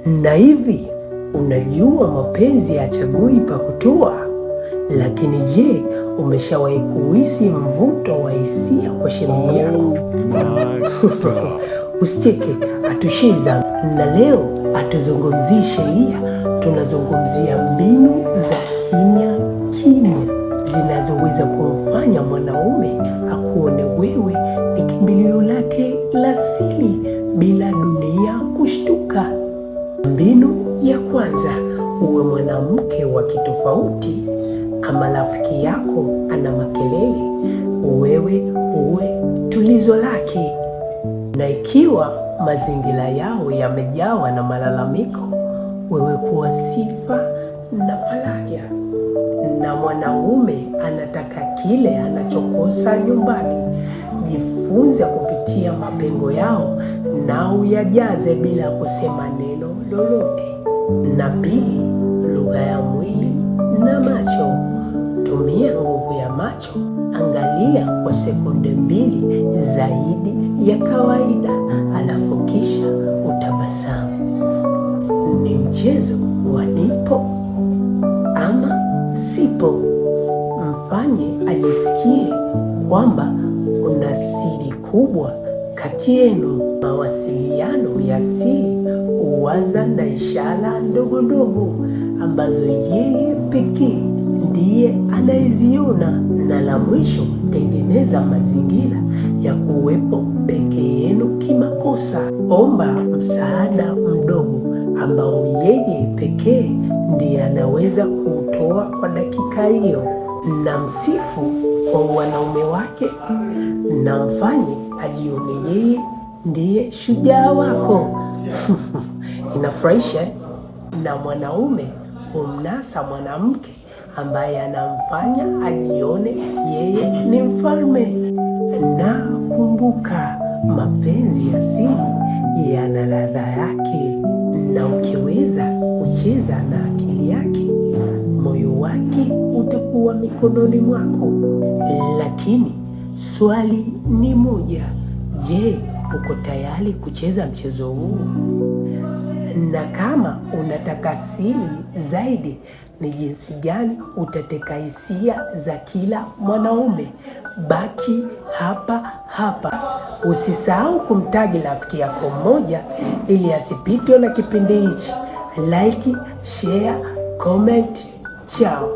Na hivi, unajua mapenzi hayachagui pa kutua? Lakini je, umeshawahi kuhisi mvuto wa hisia kwa shemeji yako? Usicheke, atushiza. Na leo hatuzungumzii sheria, tunazungumzia mbinu za kimya kimya zinazoweza kumfanya mwanaume akuone wewe ni kimbilio lake la siri bila dunia kushtuka. Mbinu ya kwanza, uwe mwanamke wa kitofauti. Kama rafiki yako ana makelele, wewe uwe tulizo lake. Na ikiwa mazingira yao yamejawa na malalamiko, wewe kuwa sifa na faraja. Na mwanaume anataka kile anachokosa nyumbani. Jifunze kupitia mapengo yao na uyajaze bila kusema neno lolote. Na pili, lugha ya mwili na macho. Tumia nguvu ya macho. Angalia kwa sekunde 2 zaidi ya kawaida, alafu kisha utabasamu. Ni mchezo wa nipo ama sipo. Mfanye ajisikie kwamba kuna siri kubwa kati yenu. Mawasiliano ya siri huanza na ishara ndogo ndogo ambazo yeye pekee ndiye anayeziona. Na la mwisho, tengeneza mazingira ya kuwepo peke yenu kimakosa. Omba msaada mdogo ambao yeye pekee ndiye anaweza kuutoa kwa dakika hiyo. Na msifu kwa wanaume wake na mfanye ajione yeye ndiye shujaa wako. Inafurahisha. Na mwanaume humnasa mwanamke ambaye anamfanya ajione yeye ni mfalme. Na kumbuka, mapenzi ya siri yana ladha yake, na ukiweza kucheza na akili yake, moyo wake utakuwa mikononi mwako. Lakini swali ni moja, je, uko tayari kucheza mchezo huu? Na kama unataka siri zaidi ni jinsi gani utateka hisia za kila mwanaume, baki hapa hapa. Usisahau kumtagi rafiki yako mmoja ili asipitwe na kipindi hichi. Like, share, comment. Ciao.